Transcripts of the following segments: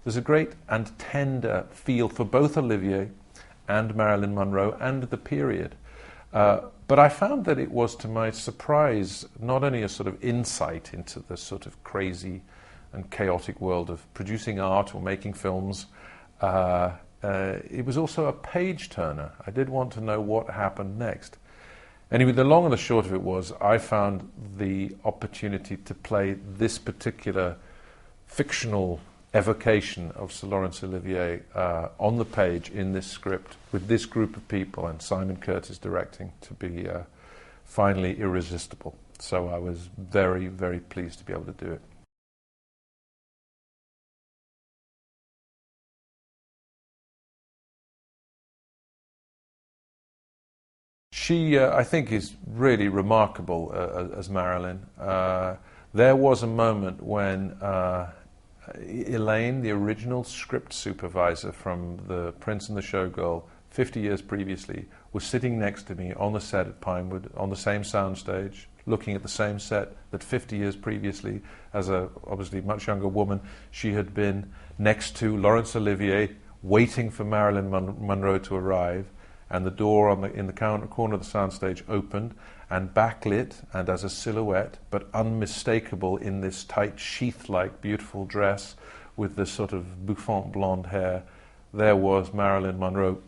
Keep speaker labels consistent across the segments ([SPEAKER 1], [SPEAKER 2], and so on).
[SPEAKER 1] there's a great and tender feel for both Olivier and Marilyn Monroe and the period. But I found that it was, to my surprise, not only a sort of insight into the sort of crazy and chaotic world of producing art or making films, it was also a page-turner. I did want to know what happened next. Anyway, the long and the short of it was, I found the opportunity to play this particular fictional evocation of Sir Laurence Olivier on the page in this script with this group of people and Simon Curtis directing to be finally irresistible. So I was very, very pleased to be able to do it. She, I think, is really remarkable as Marilyn. There was a moment when Elaine, the original script supervisor from The Prince and the Showgirl, 50 years previously, was sitting next to me on the set at Pinewood, on the same soundstage, looking at the same set that 50 years previously, as a obviously much younger woman, she had been next to Laurence Olivier, waiting for Marilyn Monroe to arrive, and the door in the corner of the soundstage opened, and backlit, and as a silhouette, but unmistakable in this tight sheath-like beautiful dress with this sort of bouffant blonde hair, there was Marilyn Monroe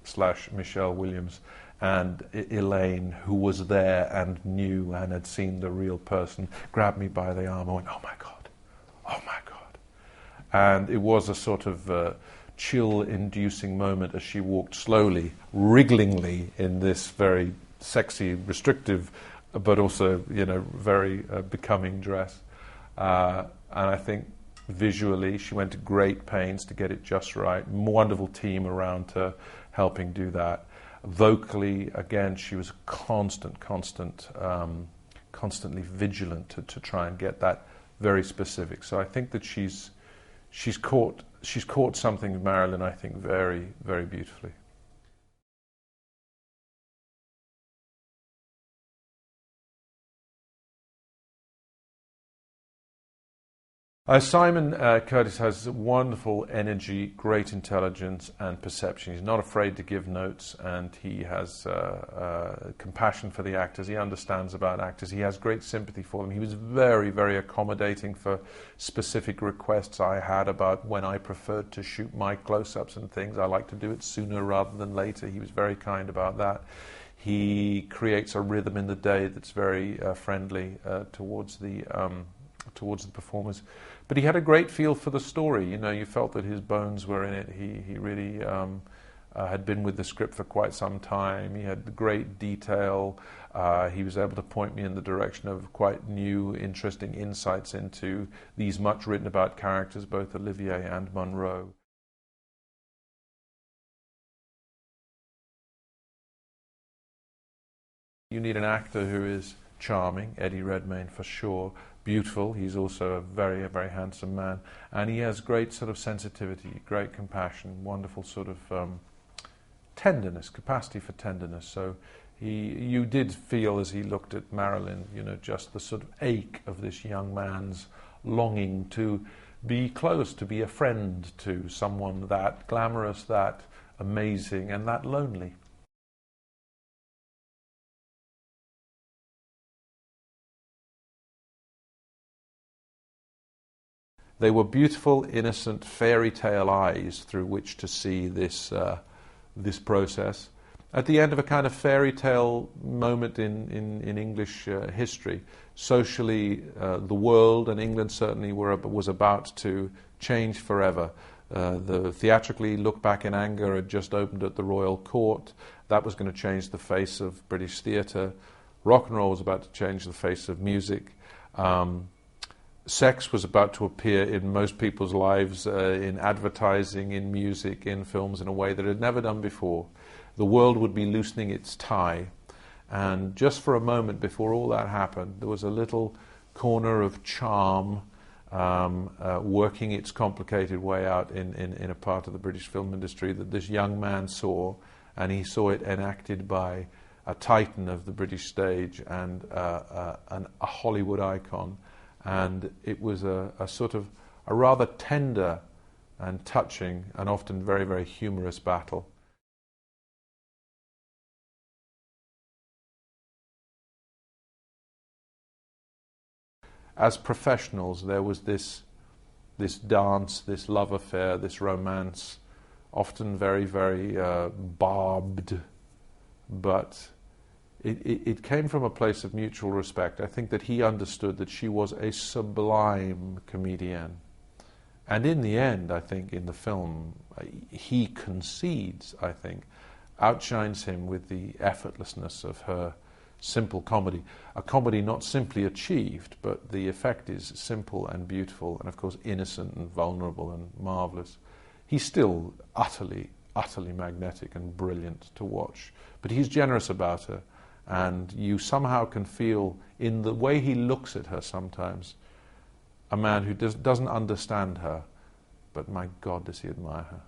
[SPEAKER 1] / Michelle Williams, and Elaine, who was there and knew and had seen the real person, grabbed me by the arm and went, "Oh my God, oh my God." And it was a sort of chill-inducing moment as she walked slowly, wrigglingly in this very sexy, restrictive, but also, you know, very becoming dress. And I think visually she went to great pains to get it just right. Wonderful team around her helping do that. Vocally, again, she was constantly vigilant to try and get that very specific. So I think that she's caught something, Marilyn, I think, very, very beautifully. Simon Curtis has wonderful energy, great intelligence and perception. He's not afraid to give notes, and he has compassion for the actors. He understands about actors. He has great sympathy for them. He was very, very accommodating for specific requests I had about when I preferred to shoot my close-ups and things. I like to do it sooner rather than later. He was very kind about that. He creates a rhythm in the day that's very friendly towards the performers. But he had a great feel for the story. You know, you felt that his bones were in it. He really had been with the script for quite some time. He had great detail. He was able to point me in the direction of quite new, interesting insights into these much written about characters, both Olivier and Monroe. You need an actor who is charming, Eddie Redmayne for sure, beautiful. He's also a very, very handsome man, and he has great sort of sensitivity, great compassion, wonderful sort of tenderness, capacity for tenderness. So you did feel as he looked at Marilyn, you know, just the sort of ache of this young man's longing to be close, to be a friend to someone that glamorous, that amazing, and that lonely. They were beautiful, innocent, fairy tale eyes through which to see this process. At the end of a kind of fairy tale moment in English history, socially, the world and England certainly was about to change forever. The theatrically Look Back in Anger had just opened at the Royal Court. That was going to change the face of British theatre. Rock and roll was about to change the face of music. Sex was about to appear in most people's lives, in advertising, in music, in films, in a way that it had never done before. The world would be loosening its tie. And just for a moment before all that happened, there was a little corner of charm working its complicated way out in a part of the British film industry that this young man saw, and he saw it enacted by a titan of the British stage and a Hollywood icon. And it was a sort of a rather tender and touching and often very, very humorous battle. As professionals, there was this dance, this love affair, this romance, often very, very barbed, but it came from a place of mutual respect. I think that he understood that she was a sublime comedienne. And in the end, I think, in the film, he concedes, I think, outshines him with the effortlessness of her simple comedy. A comedy not simply achieved, but the effect is simple and beautiful, and of course innocent and vulnerable and marvellous. He's still utterly, utterly magnetic and brilliant to watch. But he's generous about her, and you somehow can feel, in the way he looks at her sometimes, a man who doesn't understand her, but my God, does he admire her.